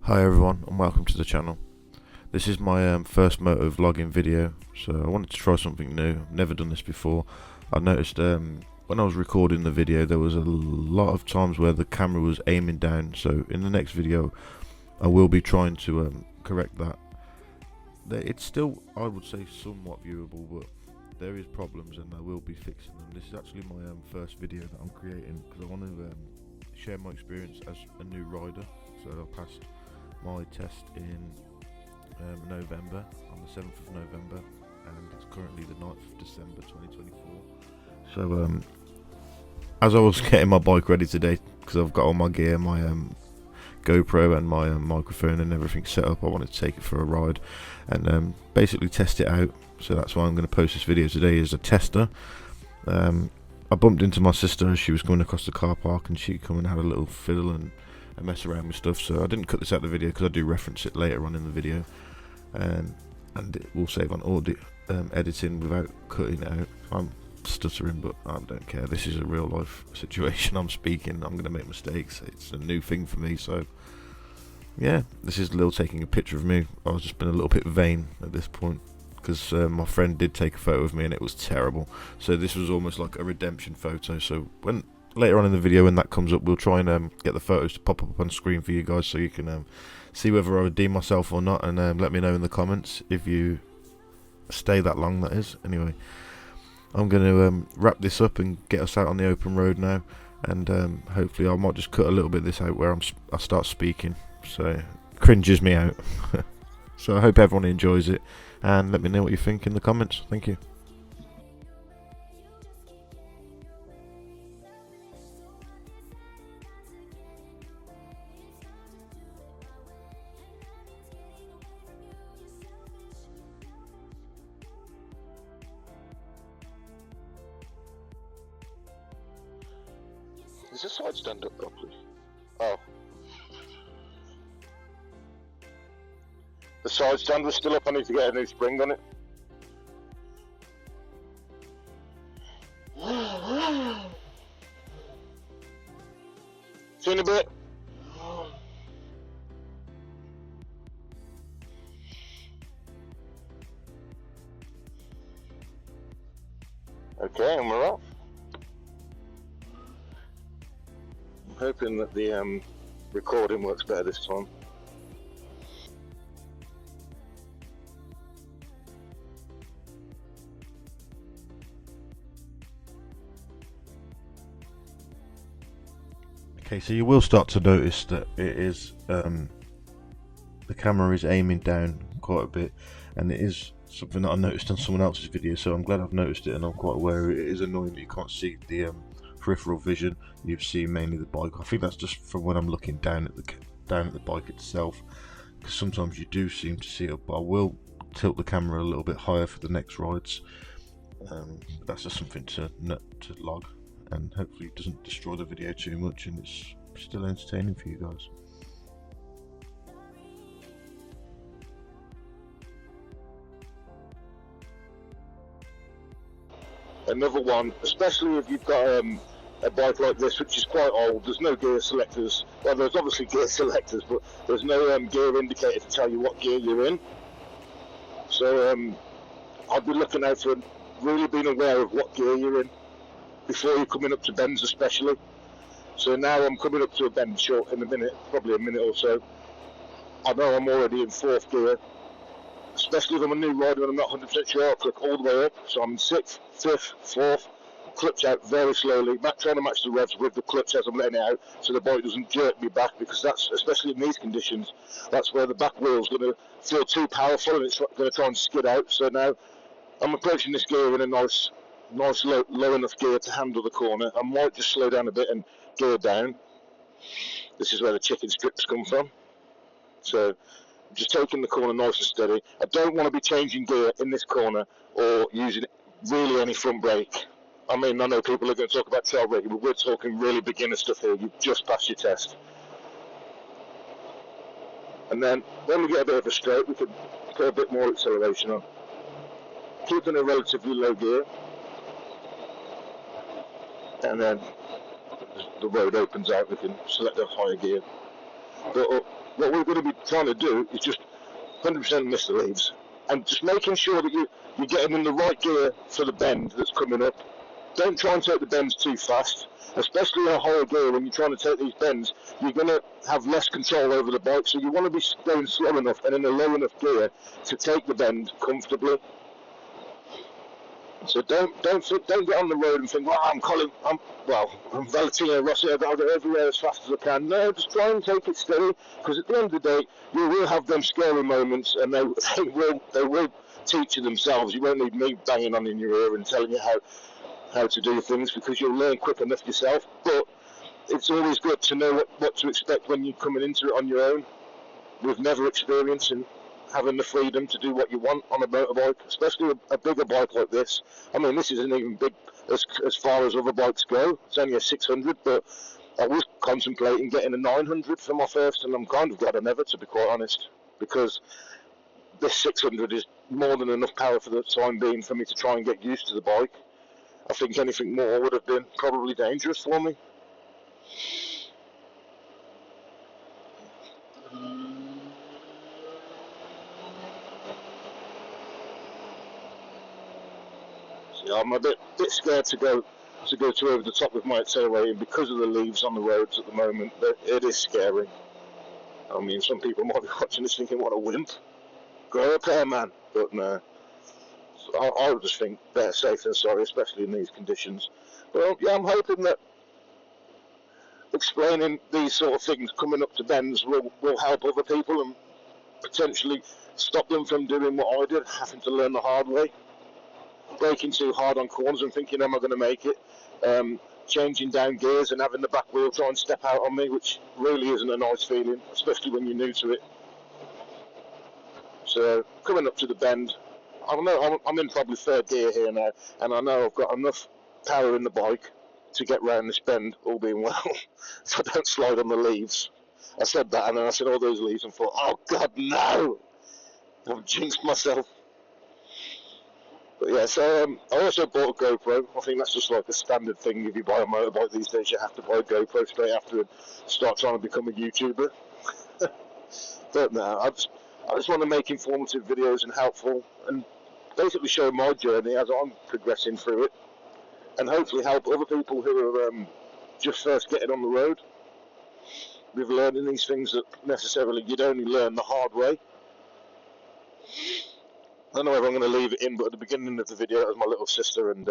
Hi everyone and welcome to the channel. This is my first moto vlogging video, so I wanted to try something new. I've never done this before. I noticed when I was recording the video there was a lot of times where the camera was aiming down, so in the next video I will be trying to correct that. It's still, I would say, somewhat viewable, but there is problems and I will be fixing them. This is actually my first video that I'm creating because I want to share my experience as a new rider. So I passed my test in November, on the 7th of November, and it's currently the 9th of December 2024. So as I was getting my bike ready today, because I've got all my gear, my GoPro and my microphone and everything set up, I wanted to take it for a ride and basically test it out. So that's why I'm going to post this video today as a tester. I bumped into my sister as she was going across the car park, and she come and had a little fiddle and mess around with stuff, so I didn't cut this out of the video because I do reference it later on in the video, and it will save on audio editing without cutting it out. I'm stuttering, but I don't care. This is a real life situation. I'm speaking, I'm going to make mistakes. It's a new thing for me, so yeah, this is Lil taking a picture of me. I was just been a little bit vain at this point because my friend did take a photo of me and it was terrible, so this was almost like a redemption photo. So when later on in the video, when that comes up, we'll try and get the photos to pop up on screen for you guys, so you can see whether I redeem myself or not, and let me know in the comments if you stay that long, that is. Anyway, I'm going to wrap this up and get us out on the open road now, and hopefully I might just cut a little bit of this out where I start speaking, so it cringes me out. So I hope everyone enjoys it, and let me know what you think in the comments. Thank you. Is the side stand up properly? Oh. The side stand was still up. I need to get a new spring on it. See you in a bit. Okay, and we're off. I'm hoping that the recording works better this time. Okay, so you will start to notice that it is the camera is aiming down quite a bit, and it is something that I noticed on someone else's video, so I'm glad I've noticed it, and I'm quite aware it is annoying that you can't see the peripheral vision. You see mainly the bike. I think that's just from when I'm looking down at the bike itself, because sometimes you do seem to see it, but I will tilt the camera a little bit higher for the next rides. That's just something to log, and hopefully it doesn't destroy the video too much and it's still entertaining for you guys. Another one, especially if you've got a bike like this, which is quite old. There's no gear selectors. Well, there's obviously gear selectors, but there's no gear indicator to tell you what gear you're in. So I'd be looking out for really being aware of what gear you're in before you're coming up to bends, especially. So now I'm coming up to a bend short in a minute, probably a minute or so. I know I'm already in 4th gear, especially if I'm a new rider and I'm not 100% sure. I'll click all the way up, so I'm in 6th, 5th, 4th, clutch out very slowly, trying to match the revs with the clutch as I'm letting it out, so the bike doesn't jerk me back, because that's, especially in these conditions, that's where the back wheel's going to feel too powerful and it's going to try and skid out. So now I'm approaching this gear in a nice low enough gear to handle the corner. I might just slow down a bit and gear down. This is where the chicken strips come from. So I'm just taking the corner nice and steady. I don't want to be changing gear in this corner or using really any front brake. I mean, I know people are going to talk about tail braking, but we're talking really beginner stuff here. You've just passed your test. And then when we get a bit of a stroke, we can put a bit more acceleration on. Keeping a relatively low gear. And then the road opens out, we can select a higher gear. But what we're going to be trying to do is just 100% miss the leaves, and just making sure that you're getting in the right gear for the bend that's coming up. Don't try and take the bends too fast, especially in a higher gear. When you're trying to take these bends, you're going to have less control over the bike, so you want to be going slow enough and in a low enough gear to take the bend comfortably. So don't get on the road and think, well, I'm Valentino Rossi, I've got to go everywhere as fast as I can. No, just try and take it steady, because at the end of the day, you will have them scary moments, and they will teach you themselves. You won't need me banging on in your ear and telling you how to do things, because you'll learn quick enough yourself. But it's always good to know what to expect when you're coming into it on your own, with never experiencing, having the freedom to do what you want on a motorbike, especially a bigger bike like this. I mean, this isn't even big as far as other bikes go. It's only a 600, but I was contemplating getting a 900 for my first, and I'm kind of glad I never, to be quite honest, because this 600 is more than enough power for the time being for me to try and get used to the bike. I think anything more would have been probably dangerous for me. So I'm a bit scared to go too over the top with my accelerating because of the leaves on the roads at the moment. But it is scary. I mean, some people might be watching this thinking, what a wimp. Grow up here, man. But no. So I would just think better safe than sorry, especially in these conditions. Well, yeah, I'm hoping that explaining these sort of things coming up to bends will help other people and potentially stop them from doing what I did, having to learn the hard way. Braking too hard on corners and thinking, am I going to make it? Changing down gears and having the back wheel try and step out on me, which really isn't a nice feeling, especially when you're new to it. So coming up to the bend, I don't know, I'm in probably third gear here now, and I know I've got enough power in the bike to get round this bend, all being well, so I don't slide on the leaves. I said that, and then I said all those leaves and thought, oh God, no! I've jinxed myself. But yeah, so I also bought a GoPro. I think that's just like a standard thing if you buy a motorbike these days. You have to buy a GoPro straight after and start trying to become a YouTuber. But no, I just want to make informative videos and helpful, and basically show my journey as I'm progressing through it, and hopefully help other people who are just first getting on the road with learning these things that necessarily you'd only learn the hard way. I don't know if I'm going to leave it in, but at the beginning of the video, that was my little sister, and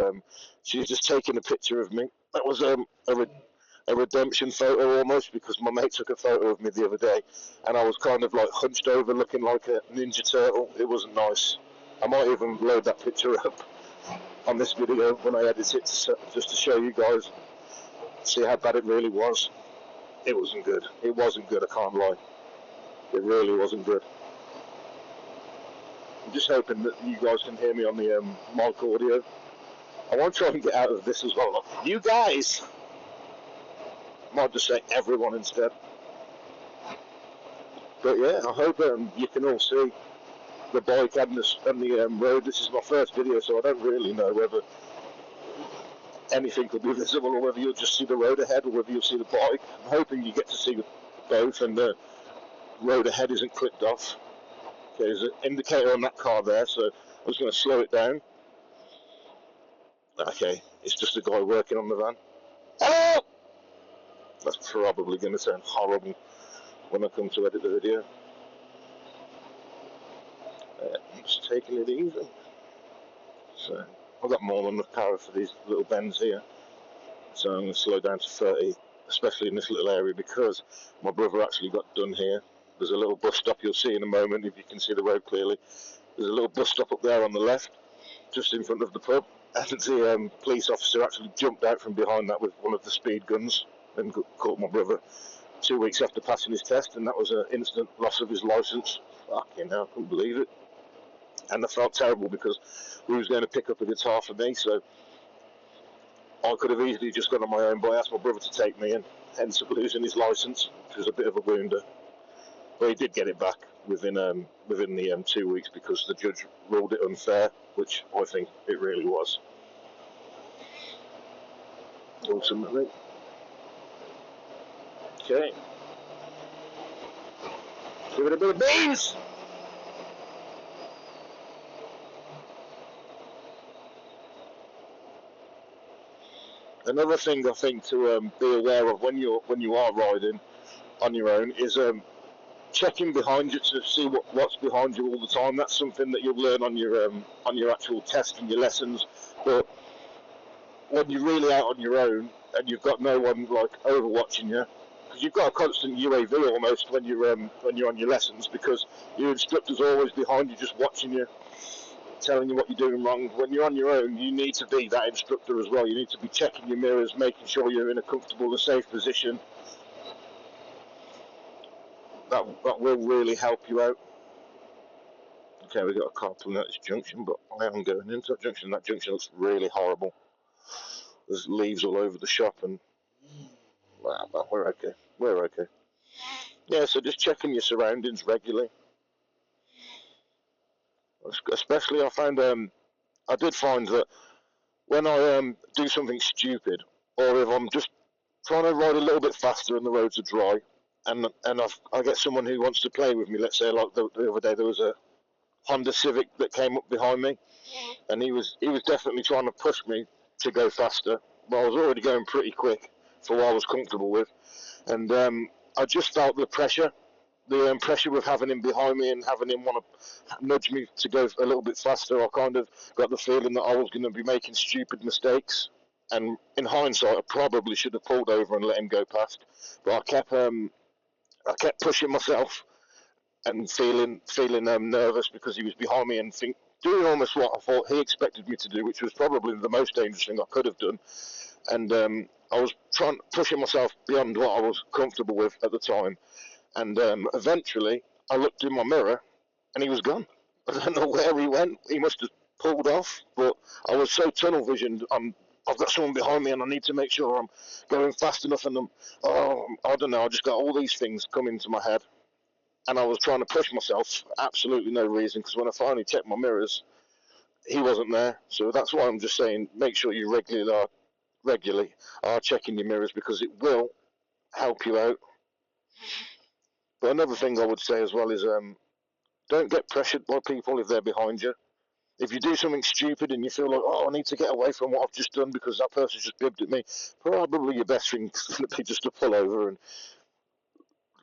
she was just taking a picture of me. That was a redemption photo almost, because my mate took a photo of me the other day, and I was kind of like hunched over, looking like a Ninja Turtle. It wasn't nice. I might even load that picture up on this video when I edit it, just to show you guys, see how bad it really was. It wasn't good. It wasn't good, I can't lie. It really wasn't good. I'm just hoping that you guys can hear me on the mic audio. I want to try and get out of this as well. Look, you guys! Might just say everyone instead. But yeah, I hope you can all see the bike and the road. This is my first video, so I don't really know whether anything could be visible, or whether you'll just see the road ahead, or whether you'll see the bike. I'm hoping you get to see both, and the road ahead isn't clipped off. Okay, there's an indicator on that car there, so I'm just going to slow it down. Okay, it's just a guy working on the van. Hello! That's probably going to sound horrible when I come to edit the video. I'm just taking it easy. So I've got more than enough power for these little bends here. So I'm going to slow down to 30, especially in this little area, because my brother actually got done here. There's a little bus stop you'll see in a moment if you can see the road clearly. There's a little bus stop up there on the left, just in front of the pub. And the police officer actually jumped out from behind that with one of the speed guns and caught my brother 2 weeks after passing his test, and that was an instant loss of his licence. Fucking hell, I couldn't believe it. And I felt terrible because he was going to pick up a guitar for me, so I could have easily just gone on my own, but I asked my brother to take me, and hence up losing his licence, which was a bit of a wounder. But he did get it back within the 2 weeks, because the judge ruled it unfair, which I think it really was. Ultimately. Okay. Give it a bit of beans. Another thing I think to be aware of when you are riding on your own is checking behind you to see what's behind you all the time. That's something that you'll learn on your actual test and your lessons. But when you're really out on your own and you've got no one like overwatching you, because you've got a constant UAV almost when you're on your lessons, because your instructor's always behind you, just watching you, telling you what you're doing wrong. When you're on your own, you need to be that instructor as well. You need to be checking your mirrors, making sure you're in a comfortable and safe position. That will really help you out. Okay, we've got a car pulling out this junction, but I am going into that junction. That junction looks really horrible. There's leaves all over the shop, and well, we're okay. We're okay. Yeah, so just checking your surroundings regularly. Especially, I did find that when I do something stupid, or if I'm just trying to ride a little bit faster and the roads are dry, and I get someone who wants to play with me. Let's say like the other day there was a Honda Civic that came up behind me, and he was definitely trying to push me to go faster. But I was already going pretty quick for what I was comfortable with, and I just felt the pressure with having him behind me and having him want to nudge me to go a little bit faster. I kind of got the feeling that I was going to be making stupid mistakes, and in hindsight, I probably should have pulled over and let him go past. But I kept pushing myself and feeling nervous because he was behind me and doing almost what I thought he expected me to do, which was probably the most dangerous thing I could have done. And I was pushing myself beyond what I was comfortable with at the time. And eventually, I looked in my mirror, and he was gone. I don't know where he went. He must have pulled off, but I was so tunnel visioned. I've got someone behind me, and I need to make sure I'm going fast enough. And I don't know. I just got all these things coming to my head, and I was trying to push myself for absolutely no reason. Because when I finally checked my mirrors, he wasn't there. So that's why I'm just saying, make sure you regularly are checking your mirrors, because it will help you out. But another thing I would say as well is don't get pressured by people if they're behind you. If you do something stupid and you feel like, oh, I need to get away from what I've just done because that person's just bibbed at me, probably your best thing would be just to pull over and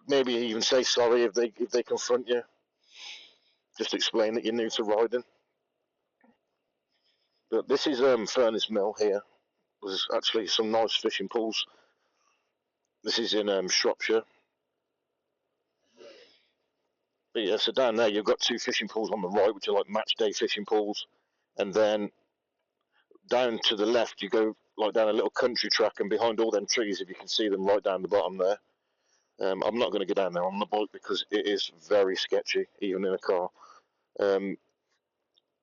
maybe even say sorry if they confront you. Just explain that you're new to riding. But this is Furnace Mill here. There's actually some nice fishing pools. This is in Shropshire. But yeah, so down there you've got two fishing pools on the right, which are like match day fishing pools, and then down to the left you go like down a little country track, and behind all them trees, if you can see them right down the bottom there. I'm not going to go down there on the bike because it is very sketchy, even in a car.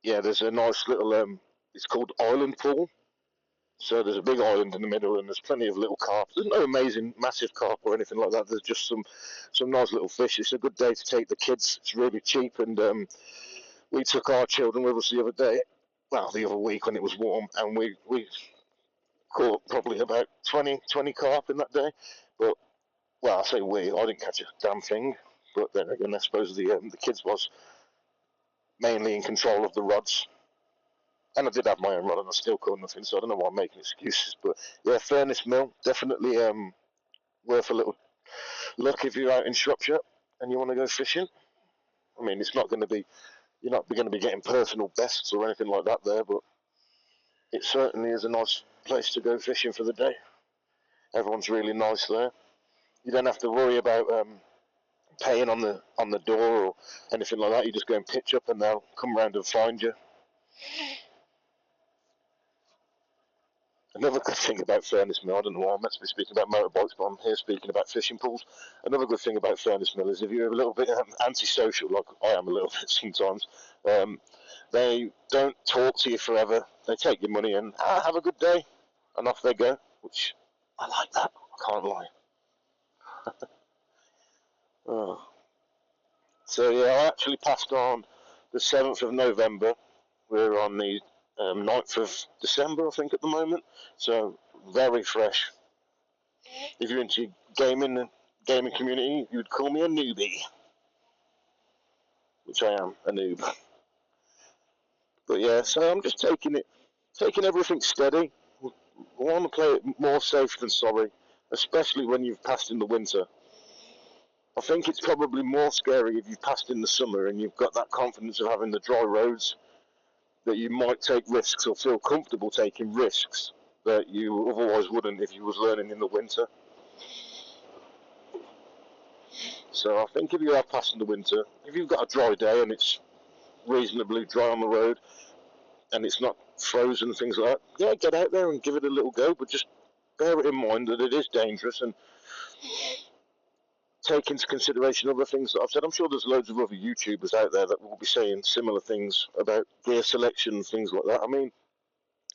Yeah, there's a nice little it's called Island Pool. So there's a big island in the middle, and there's plenty of little carp. There's no amazing massive carp or anything like that. There's just some nice little fish. It's a good day to take the kids. It's really cheap, and we took our children with us the other day. Well, the other week when it was warm, and we caught probably about 20 carp in that day. But well, I say we. I didn't catch a damn thing. But then again, I suppose the kids was mainly in control of the rods. And I did have my own rod, and I still caught nothing, so I don't know why I'm making excuses. But yeah, Furnace Mill, definitely worth a little look if you're out in Shropshire and you want to go fishing. I mean, it's not going to be, you're not going to be getting personal bests or anything like that there, but it certainly is a nice place to go fishing for the day. Everyone's really nice there. You don't have to worry about paying on the door or anything like that. You just go and pitch up, and they'll come round and find you. Another good thing about Furnace Mill, I don't know why I'm meant to be speaking about motorbikes, but I'm here speaking about fishing pools. Another good thing about Furnace Mill is if you're a little bit antisocial, like I am a little bit sometimes, they don't talk to you forever. They take your money and have a good day, and off they go, which I like that. I can't lie. Oh. So yeah, I actually passed on the 7th of November. We're on the 9th of December, I think, at the moment. So very fresh. If you're into gaming community, you would call me a newbie. which I am a noob. But yeah, so I'm just taking everything steady. I want to play it more safe than sorry, especially when you've passed in the winter. I think it's probably more scary if you've passed in the summer and you've got that confidence of having the dry roads, that you might take risks or feel comfortable taking risks that you otherwise wouldn't if you was learning in the winter. So I think if you have passed in the winter, if you've got a dry day and it's reasonably dry on the road and it's not frozen and things like that, yeah, get out there and give it a little go, but just bear it in mind that it is dangerous and take into consideration other things that I've said. I'm sure there's loads of other YouTubers out there that will be saying similar things about gear selection and things like that. I mean,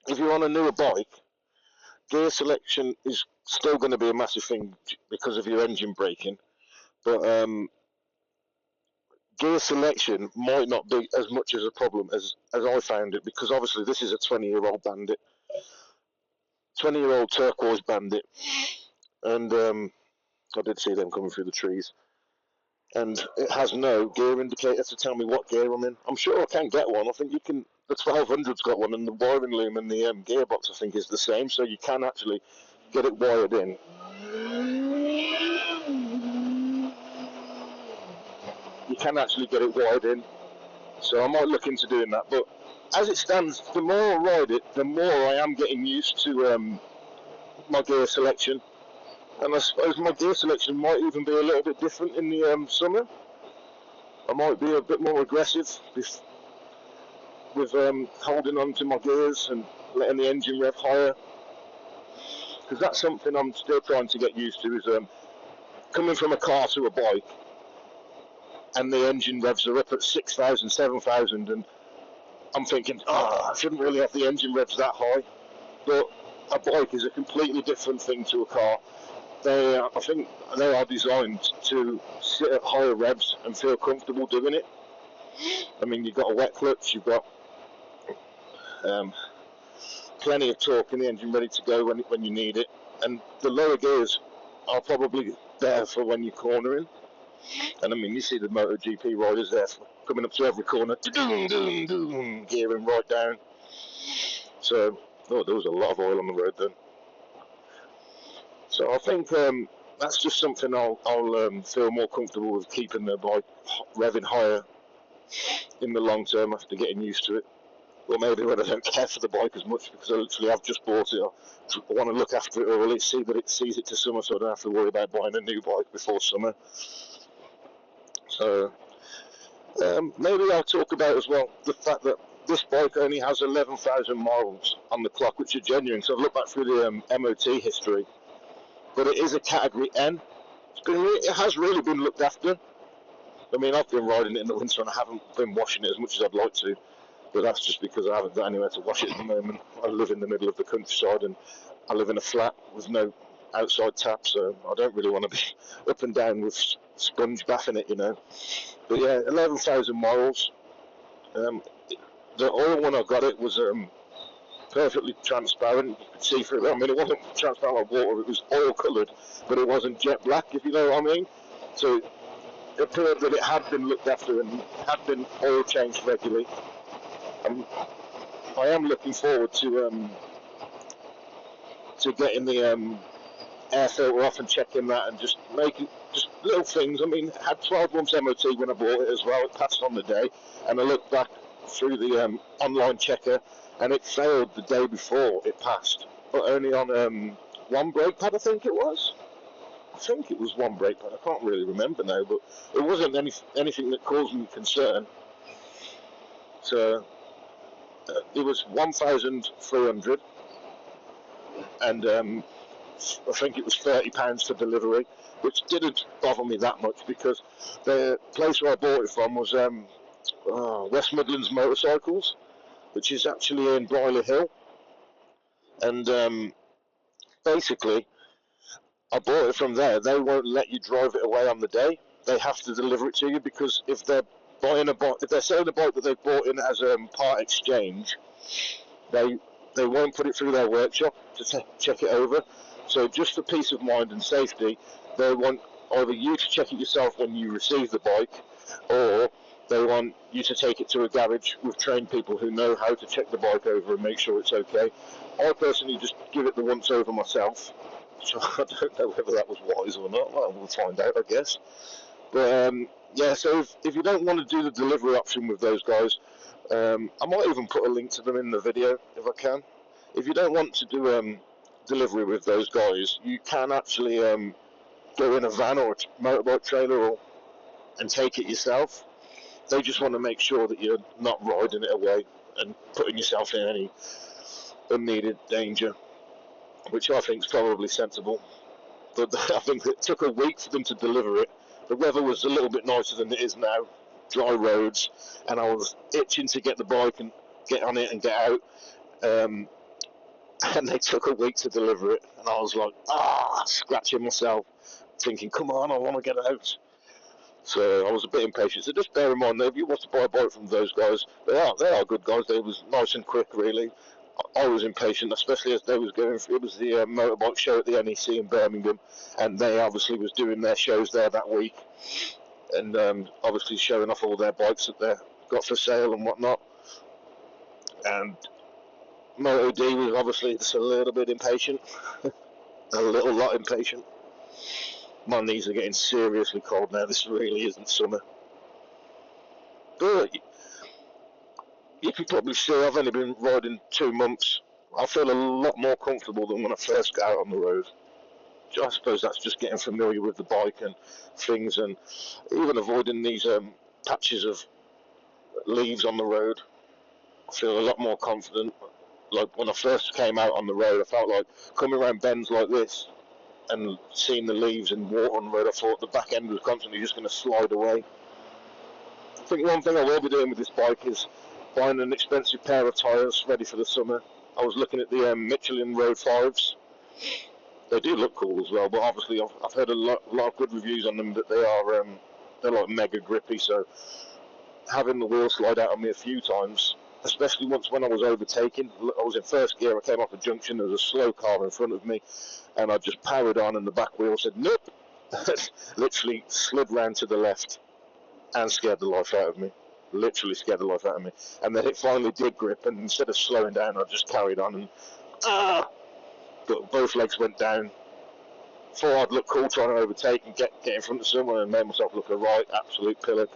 if you're on a newer bike, gear selection is still going to be a massive thing because of your engine braking, but gear selection might not be as much as a problem as I found it, because obviously this is a 20-year-old bandit, 20-year-old turquoise bandit, and I did see them coming through the trees. And it has no gear indicator to tell me what gear I'm in. I'm sure I can get one. I think you can. The 1200's got one, and the wiring loom and the gearbox I think is the same, so you can actually get it wired in. You can actually get it wired in, so I might look into doing that. But as it stands, the more I ride it, the more I am getting used to my gear selection. And I suppose my gear selection might even be a little bit different in the summer. I might be a bit more aggressive with holding on to my gears and letting the engine rev higher. Because that's something I'm still trying to get used to, is coming from a car to a bike and the engine revs are up at 6,000, 7,000, and I'm thinking, I shouldn't really have the engine revs that high. But a bike is a completely different thing to a car. I think they are designed to sit at higher revs and feel comfortable doing it. I mean, you've got a wet clutch, you've got plenty of torque in the engine ready to go when you need it, and the lower gears are probably there for when you're cornering. And I mean, you see the MotoGP riders there coming up to every corner, gearing right down. So, there was a lot of oil on the road then. So I think that's just something I'll feel more comfortable with, keeping the bike revving higher in the long term after getting used to it. Or maybe when I don't care for the bike as much because I literally have just bought it. I want to look after it, or at least see that it sees it to summer, so I don't have to worry about buying a new bike before summer. So maybe I'll talk about as well the fact that this bike only has 11,000 miles on the clock, which are genuine. So I've looked back through the MOT history, but it is a Category N. It has really been looked after. I mean, I've been riding it in the winter and I haven't been washing it as much as I'd like to, but that's just because I haven't got anywhere to wash it at the moment. I live in the middle of the countryside and I live in a flat with no outside tap, so I don't really want to be up and down with sponge bathing it, you know. But yeah, 11,000 miles. The oil when I got it was perfectly transparent. You could see through it. I mean, it wasn't transparent like water, it was oil coloured, but it wasn't jet black, if you know what I mean. So it appeared that it had been looked after and had been oil changed regularly. I am looking forward to getting the air filter off and checking that and just making just little things. I mean, it had 12 months MOT when I bought it as well. It passed on the day, and I looked back through the online checker, and it failed the day before it passed, but only on one brake pad, I think it was. I think it was one brake pad. I can't really remember now, but it wasn't anything that caused me concern. So it was 1,300, and I think it was £30 for delivery, which didn't bother me that much because the place where I bought it from was West Midlands Motorcycles, which is actually in Brierley Hill. And basically, I bought it from there. They won't let you drive it away on the day. They have to deliver it to you, because if they're selling a bike that they've bought in as a part exchange, they won't put it through their workshop to check it over. So just for peace of mind and safety, they want either you to check it yourself when you receive the bike, or They want you to take it to a garage with trained people who know how to check the bike over and make sure it's okay. I personally just give it the once over myself, so I don't know whether that was wise or not. Well, we'll find out, I guess. But yeah, so if you don't want to do the delivery option with those guys, I might even put a link to them in the video if I can. If you don't want to do delivery with those guys, you can actually go in a van or a motorbike trailer and take it yourself. They just want to make sure that you're not riding it away and putting yourself in any unneeded danger, which I think is probably sensible. But I think it took a week for them to deliver it. The weather was a little bit nicer than it is now, dry roads, and I was itching to get the bike and get on it and get out. And they took a week to deliver it, and I was like, scratching myself, thinking, come on, I want to get out. So I was a bit impatient. So just bear in mind that if you want to buy a bike from those guys, they are good guys. They was nice and quick, really. I was impatient, especially as they was going through. It was the motorbike show at the NEC in Birmingham, and they obviously was doing their shows there that week, and obviously showing off all their bikes that they got for sale and whatnot. And Moto2 was obviously just a little bit impatient, a little lot impatient. My knees are getting seriously cold now. This really isn't summer. But you can probably see I've only been riding 2 months. I feel a lot more comfortable than when I first got out on the road. I suppose that's just getting familiar with the bike and things, and even avoiding these patches of leaves on the road. I feel a lot more confident. Like when I first came out on the road, I felt like coming around bends like this and seeing the leaves and water on the road, I thought the back end was constantly just going to slide away. I think one thing I will be doing with this bike is buying an expensive pair of tyres ready for the summer. I was looking at the Michelin Road 5s. They do look cool as well, but obviously I've heard a lot of good reviews on them, that they're like mega grippy, so having the wheel slide out on me a few times, especially once when I was overtaking. I was in first gear, I came off a junction, there was a slow car in front of me, and I just powered on, and the back wheel said nope. Literally slid round to the left and scared the life out of me. Literally scared the life out of me. And then it finally did grip, and instead of slowing down, I just carried on, and but both legs went down. Thought I'd look cool trying to overtake and get in front of someone, and made myself look a right absolute pillock.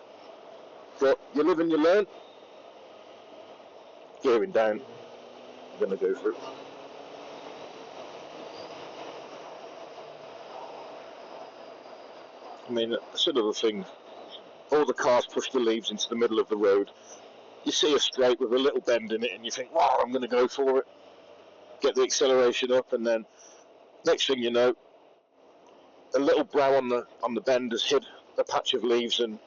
But you live and you learn. Gearing down, I'm going to go for it. I mean, sort of a thing. All the cars push the leaves into the middle of the road. You see a straight with a little bend in it, and you think, wow, I'm going to go for it. Get the acceleration up, and then next thing you know, a little brow on the bend has hit a patch of leaves, and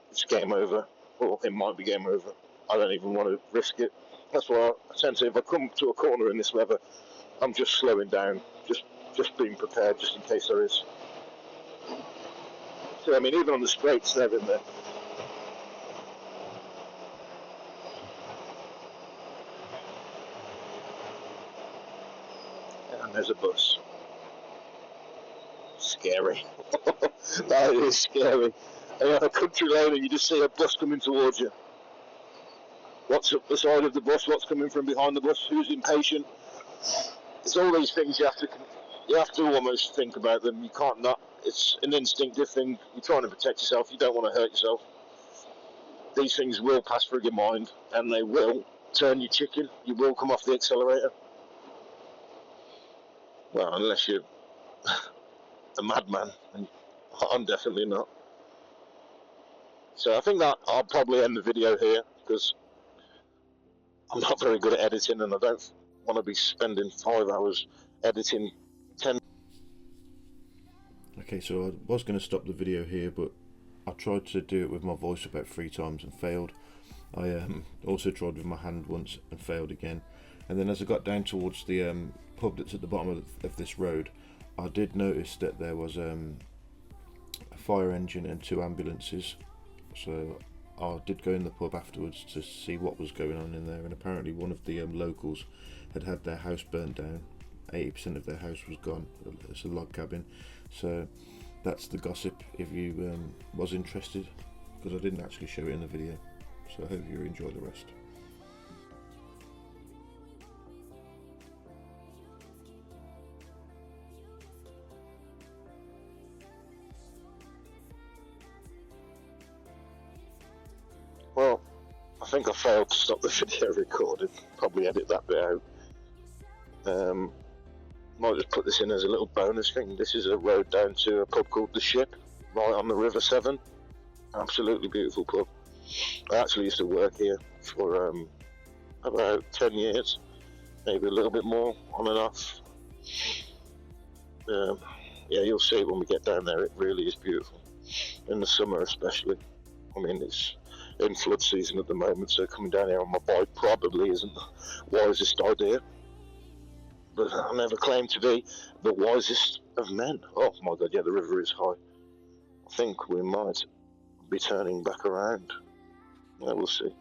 it's game over. Or it might be game over. I don't even want to risk it. That's why I tend to, if I come to a corner in this weather, I'm just slowing down, just being prepared, just in case there is. So I mean, even on the straights, they're in there. And there's a bus. Scary. That is scary. And you're on a country lane and you just see a bus coming towards you. What's up the side of the bus? What's coming from behind the bus? Who's impatient? It's all these things you have to almost think about them. You can't not. It's an instinctive thing. You're trying to protect yourself. You don't want to hurt yourself. These things will pass through your mind, and they will turn you chicken. You will come off the accelerator. Well, unless you're a madman, and I'm definitely not. So I think that I'll probably end the video here, because I'm not very good at editing, and I don't want to be spending 5 hours editing 10. Okay, so I was going to stop the video here, but I tried to do it with my voice about 3 times and failed. I also tried with my hand once and failed again. And then as I got down towards the pub that's at the bottom of this road, I did notice that there was a fire engine and 2 ambulances. So I did go in the pub afterwards to see what was going on in there, and apparently one of the locals had their house burnt down. 80% of their house was gone. It's a log cabin. So that's the gossip if you was interested. because I didn't actually show it in the video, so I hope you enjoy the rest. Well, I think I failed to stop the video recording. Probably edit that bit out. Might just put this in as a little bonus thing. This is a road down to a pub called The Ship, right on the River Severn. Absolutely beautiful pub. I actually used to work here for about 10 years, maybe a little bit more, on and off. Yeah, you'll see when we get down there, it really is beautiful. In the summer especially. I mean, it's in flood season at the moment, so coming down here on my bike probably isn't the wisest idea. But I never claimed to be the wisest of men. Oh my god, yeah, the river is high. I think we might be turning back around. Yeah, we'll see.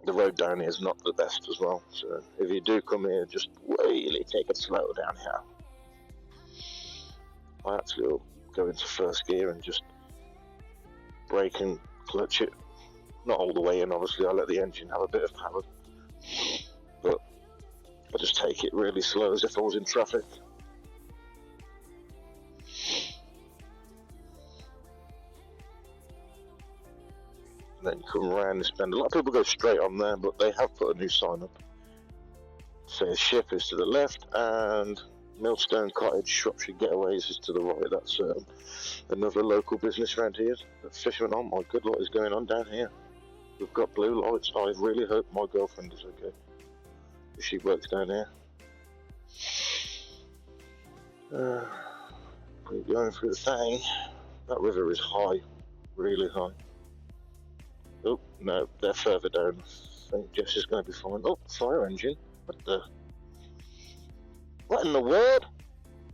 The road down here is not the best as well, so if you do come here, just really take it slow down here. I actually will go into first gear and just brake and clutch it. Not all the way in, obviously. I let the engine have a bit of power, but I just take it really slow as if I was in traffic. And then you come around this bend. A lot of people go straight on there, but they have put a new sign up. It says Ship is to the left and Millstone Cottage Shropshire Getaways is to the right. That's another local business around here. Fisherman, oh my god, what is going on down here? We've got blue lights. I really hope my girlfriend is okay. She works down here. We're going through the thing. That river is high, really high. Oh no, they're further down. I think Jess is going to be fine. Oh, fire engine. What in the world?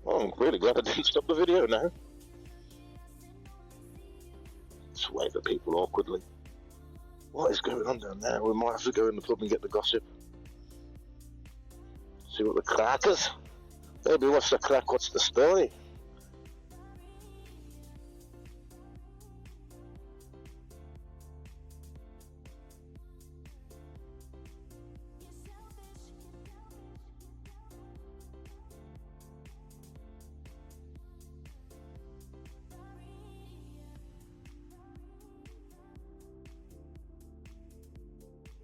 Oh, I'm really glad I didn't stop the video now. Just wave at people awkwardly. What is going on down there? We might have to go in the pub and get the gossip. See what the crack is. Baby, what's the crack? What's the story?